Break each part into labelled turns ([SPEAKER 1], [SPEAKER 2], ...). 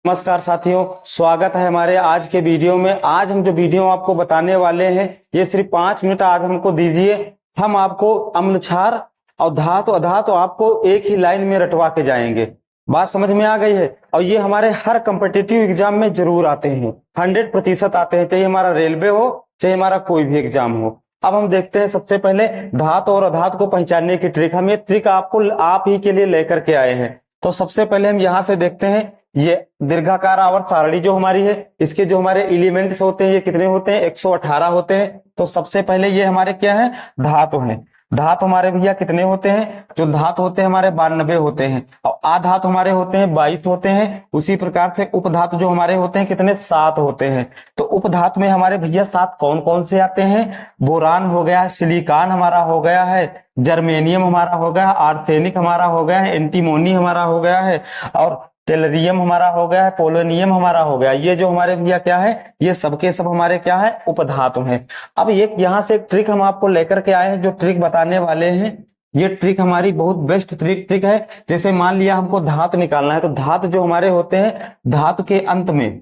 [SPEAKER 1] नमस्कार साथियों, स्वागत है हमारे आज के वीडियो में। आज हम जो वीडियो आपको बताने वाले हैं ये सिर्फ 5 मिनट आज हमको दीजिए। हम आपको अम्ल क्षार और धातु अधातु आपको एक ही लाइन में रटवा के जाएंगे। बात समझ में आ गई है? और ये हमारे हर कम्पिटिटिव एग्जाम में जरूर आते हैं, 100% आते हैं, चाहे हमारा रेलवे हो चाहे हमारा कोई भी एग्जाम हो। अब हम देखते हैं सबसे पहले धातु और अधातु को पहचानने की ट्रिक। हम ये ट्रिक आपको आप ही के लिए लेकर के आए हैं। तो सबसे पहले हम यहाँ से देखते हैं, ये दीर्घाकार आवर्त सारणी जो हमारी है, इसके जो हमारे एलिमेंट्स होते हैं ये कितने होते हैं? 118 होते हैं। तो सबसे पहले ये हमारे क्या है? धातु हैं। धातु हमारे भैया कितने होते हैं? जो धातु होते हैं हमारे 92 होते हैं, और आधातु हमारे होते हैं 22 होते हैं। उसी प्रकार से उपधातु जो हमारे होते हैं कितने? 7 होते हैं। तो उपधातु में हमारे भैया 7 कौन कौन से आते हैं? बोरान हो गया है, सिलिकॉन हमारा हो गया है, जर्मेनियम हमारा हो गया है, आर्सेनिक हमारा हो गया है, एंटीमोनी हमारा हो गया है, और टेलरियम हमारा हो गया है, पोलोनियम हमारा हो गया। ये जो हमारे भैया क्या है? ये सबके सब हमारे क्या है? उपधातु हैं। अब एक यहाँ से एक ट्रिक हम आपको लेकर के आए हैं, जो ट्रिक बताने वाले हैं। ये ट्रिक हमारी बहुत बेस्ट ट्रिक है। जैसे मान लिया हमको धातु निकालना है, तो धातु जो हमारे होते हैं, धातु के अंत में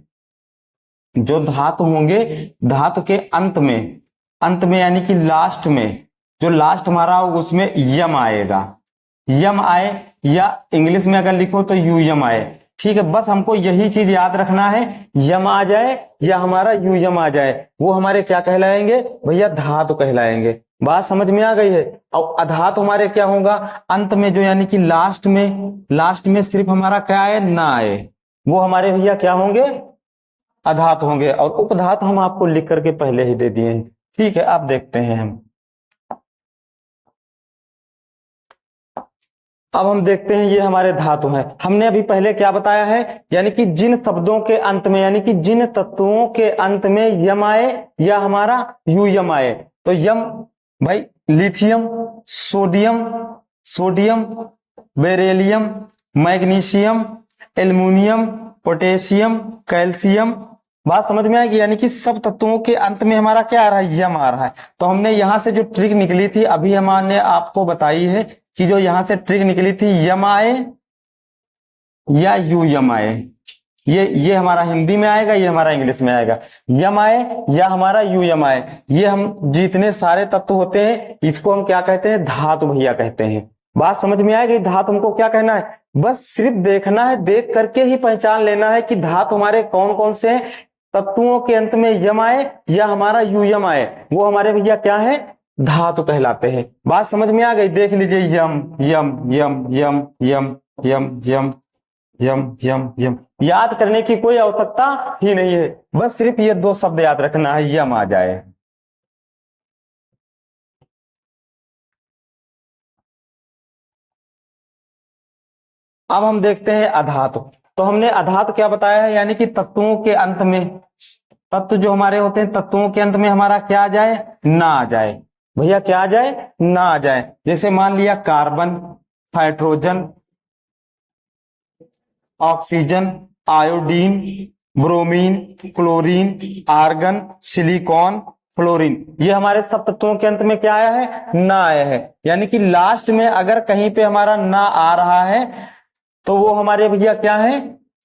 [SPEAKER 1] जो धातु होंगे, धातु के अंत में यानी कि लास्ट में, जो लास्ट हमारा होगा उसमें यम आएगा। यम आए, या इंग्लिश में अगर लिखो तो यूयम आए। ठीक है, बस हमको यही चीज याद रखना है, यम आ जाए या हमारा यूयम आ जाए, वो हमारे क्या कहलाएंगे भैया? धातु कहलाएंगे। बात समझ में आ गई है? और अधातु हमारे क्या होगा? अंत में जो, यानी कि लास्ट में सिर्फ हमारा क्या आए? ना आए, वो हमारे भैया क्या होंगे? अधातु होंगे। और उपधातु हम आपको लिख करके पहले ही दे दिए हैं। ठीक है, अब देखते हैं हम। अब हम देखते हैं, ये हमारे धातु हैं। हमने अभी पहले क्या बताया है? यानी कि जिन शब्दों के अंत में, यानी कि जिन तत्वों के अंत में यम आए या हमारा यूयम आए। तो यम भाई, lithium, sodium, beryllium, magnesium, aluminium, potassium, calcium. बात समझ में आएगी? यानी कि सब तत्वों के अंत में हमारा क्या आ रहा है? यम आ रहा है। तो हमने यहां से जो ट्रिक निकली थी अभी हमने आपको बताई है कि जो यहां से ट्रिक निकली थी, यम आए या यूयम आए। ये हमारा हिंदी में आएगा, ये हमारा इंग्लिश में आएगा। यम आए या हमारा यूयम आए, ये हम जितने सारे तत्व होते हैं इसको हम क्या कहते हैं? धातु भैया कहते हैं। बात समझ में आएगी? धातु हमको क्या कहना है? बस सिर्फ देखना है, देख करके ही पहचान लेना है कि धातु हमारे कौन कौन से हैं। तत्वों के अंत में यम आए या हमारा यूयम आए, वो हमारे भैया क्या है? धातु कहलाते हैं। बात समझ में आ गई? देख लीजिए, यम यम यम यम यम यम यम यम यम यम। याद करने की कोई आवश्यकता ही नहीं है, बस सिर्फ ये 2 शब्द याद रखना है, यम आ जाए। अब हम देखते हैं अधातु। तो हमने अधातु क्या बताया है? यानी कि तत्वों के अंत में, तत्व जो हमारे होते हैं तत्वों के अंत में हमारा क्या आ जाए? ना आ जाए। भैया क्या आ जाए? ना आ जाए। जैसे मान लिया carbon, hydrogen, oxygen, iodine, bromine, chlorine, argon, silicon, fluorine, ये हमारे सब तत्वों के अंत में क्या आया है? ना आया है। यानी कि लास्ट में अगर कहीं पे हमारा ना आ रहा है तो वो हमारे भैया क्या है?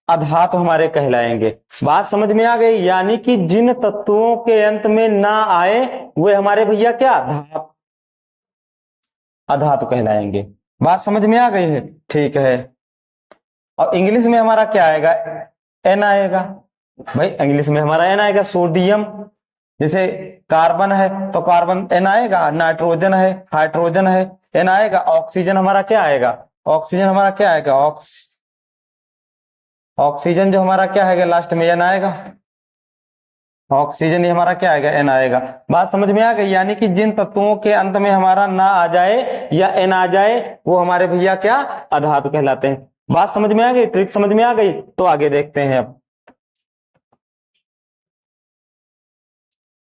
[SPEAKER 1] अधातु हमारे कहलाएंगे। बात समझ में आ गई? यानी कि जिन तत्वों के अंत में ना आए वे हमारे भैया क्या? अधातु कहलाएंगे। बात समझ में आ गई है? ठीक है। और इंग्लिश में हमारा क्या आएगा? एन आएगा। भाई इंग्लिश में हमारा एन आएगा। सोडियम, जैसे कार्बन है तो कार्बन एन आएगा, नाइट्रोजन है, हाइड्रोजन है, एन आएगा। ऑक्सीजन हमारा क्या आएगा? ऑक्सीजन हमारा क्या आएगा? ऑक्सीजन जो हमारा क्या आएगा? लास्ट में एन आएगा। ऑक्सीजन ही हमारा क्या आएगा? एन आएगा। बात समझ में आ गई? यानी कि जिन तत्वों के अंत में हमारा ना आ जाए या एन आ जाए वो हमारे भैया क्या? अधातु कहलाते हैं। बात समझ में आ गई? ट्रिक समझ में आ गई? तो आगे देखते हैं।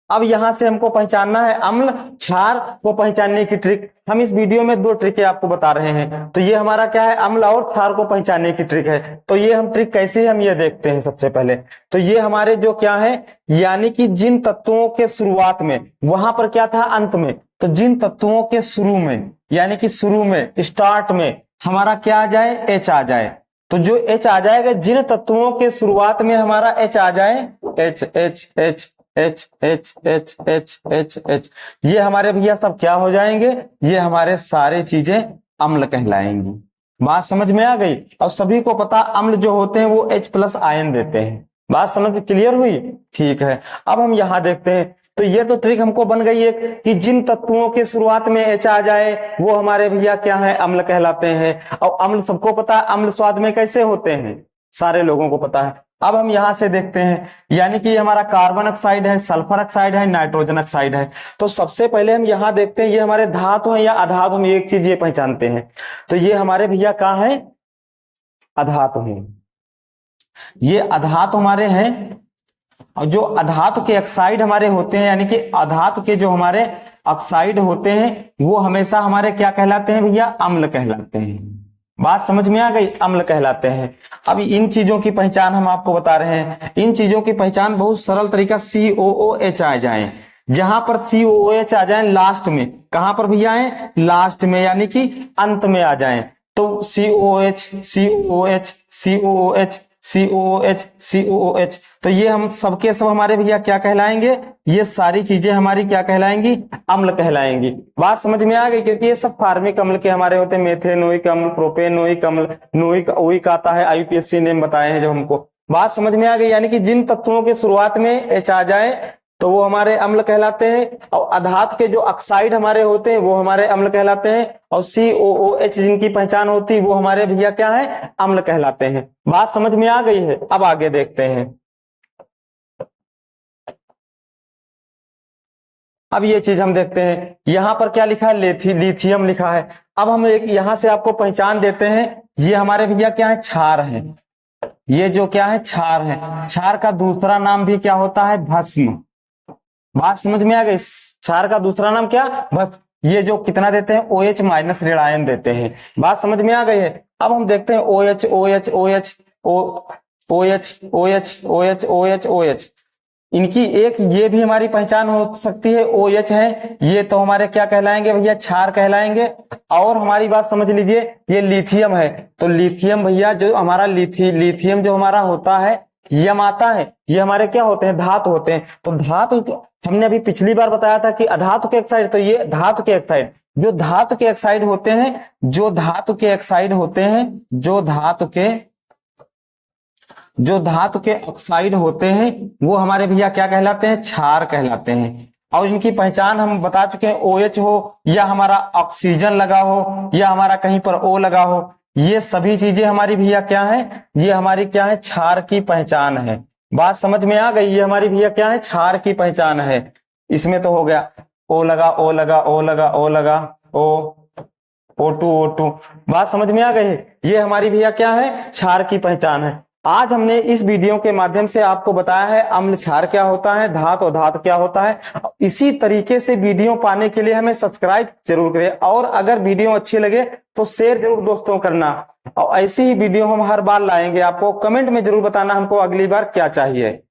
[SPEAKER 1] अब यहां से हमको पहचानना है अम्ल क्षार को पहचानने की ट्रिक। हम इस वीडियो में 2 ट्रिकें आपको बता रहे हैं। तो ये हमारा क्या है? अम्ल और क्षार को पहचानने की ट्रिक है। तो ये हम ट्रिक कैसे हम ये देखते हैं। सबसे पहले तो ये हमारे जो क्या है, यानी कि जिन तत्वों के शुरुआत में, वहां पर क्या था? अंत में। तो जिन तत्वों के शुरू में, यानी कि शुरू में, स्टार्ट में हमारा क्या आ जाए? एच आ जाए। तो जो H आ जाएगा, जिन तत्वों के शुरुआत में हमारा H आ जाए, H H H H H H H H H, ये हमारे भैया सब क्या हो जाएंगे, ये हमारे सारे चीजें अम्ल कहलाएंगी। बात समझ में आ गई। और सभी को पता अम्ल जो होते हैं वो H+ आयन देते हैं। बात समझ क्लियर हुई? ठीक है। अब हम यहां देखते हैं, तो ये तो ट्रिक हमको बन गई है कि जिन तत्वों के शुरुआत में H आ जाए वो हमारे भैया क्या है, अम्ल कहलाते हैं। और अम्ल सबको पता है, अम्ल स्वाद में कैसे होते हैं, सारे लोगों को पता है। अब हम यहां से देखते हैं, यानी कि हमारा कार्बन ऑक्साइड है, सल्फर ऑक्साइड है, नाइट्रोजन ऑक्साइड है। तो सबसे पहले हम यहां देखते हैं ये हमारे धातु है या अधातु, हम एक चीज ये पहचानते हैं, तो ये हमारे भैया कहाँ है, अधातु है। ये अधातु हमारे हैं। और जो अधातु के ऑक्साइड हमारे होते हैं, यानी कि अधातु के जो हमारे ऑक्साइड होते हैं वो हमेशा हमारे क्या कहलाते हैं भैया, अम्ल कहलाते हैं। बात समझ में आ गई, अम्ल कहलाते हैं। अब इन चीजों की पहचान हम आपको बता रहे हैं। इन चीजों की पहचान बहुत सरल तरीका, COOH आ जाए, जहां पर COOH आ जाए लास्ट में, कहां पर भैया आए, लास्ट में, यानी कि अंत में आ जाए, तो COOH COOH COOH COOH COOH, तो ये हम सबके सब हमारे भैया क्या कहलाएंगे, ये सारी चीजें हमारी क्या कहलाएंगी, अम्ल कहलाएंगी। बात समझ में आ गई, क्योंकि ये सब फार्मिक अम्ल के हमारे होते हैं, मेथेनोइक अम्ल, प्रोपेनोइक अम्ल, नोइक ओइक आता है, IUPAC नेम बताए हैं जब हमको। बात समझ में आ गई, यानी कि जिन तत्वों के शुरुआत में H आ जाए तो वो हमारे अम्ल कहलाते हैं, और अधातु के जो ऑक्साइड हमारे होते हैं वो हमारे अम्ल कहलाते हैं, और COOH जिनकी पहचान होती है वो हमारे भैया क्या है, अम्ल कहलाते हैं। बात समझ में आ गई है। अब आगे देखते हैं। अब ये चीज हम देखते हैं, यहां पर क्या लिखा है, लिथियम लिखा है। अब हम एक यहां से आपको पहचान देते हैं, ये हमारे भैया क्या है, क्षार है। ये जो क्या है, क्षार है। क्षार का दूसरा नाम भी क्या होता है, भस्म। बात समझ में आ गई, क्षार का दूसरा नाम क्या, बस ये जो कितना देते हैं, OH- ऋण आयन देते हैं। बात समझ में आ गई है। अब हम देखते हैं OH OH OH OH OH OH OH OH, इनकी एक ये भी हमारी पहचान हो सकती है, OH है, ये तो हमारे क्या कहलाएंगे भैया, क्षार कहलाएंगे। और हमारी बात समझ लीजिए, ये लिथियम है, तो लिथियम भैया जो हमारा लिथियम जो हमारा होता है, यम आता है, ये हमारे क्या होते हैं, धातु होते हैं। तो धातु हमने अभी पिछली बार बताया था कि अधातु के ऑक्साइड, तो ये धातु के ऑक्साइड, जो धातु के ऑक्साइड होते हैं, जो धातु के ऑक्साइड होते हैं, जो धातु के ऑक्साइड होते हैं वो हमारे भैया क्या कहलाते हैं, क्षार कहलाते हैं। और इनकी पहचान हम बता चुके हैं, OH हो या हमारा ऑक्सीजन लगा हो या हमारा कहीं पर O लगा हो, ये सभी चीजें हमारी भैया क्या है, ये हमारी क्या है, क्षार की पहचान है। बात समझ में आ गई, ये हमारी भैया क्या है, क्षार की पहचान है। इसमें तो हो गया, O लगा O लगा O लगा O लगा O, O2 बात समझ में आ गई, ये हमारी भैया क्या है, क्षार की पहचान है। आज हमने इस वीडियो के माध्यम से आपको बताया है अम्ल क्षार क्या होता है, धातु अधातु क्या होता है। इसी तरीके से वीडियो पाने के लिए हमें सब्सक्राइब जरूर करें, और अगर वीडियो अच्छी लगे तो शेयर जरूर दोस्तों करना। और ऐसी ही वीडियो हम हर बार लाएंगे, आपको कमेंट में जरूर बताना हमको अगली बार क्या चाहिए।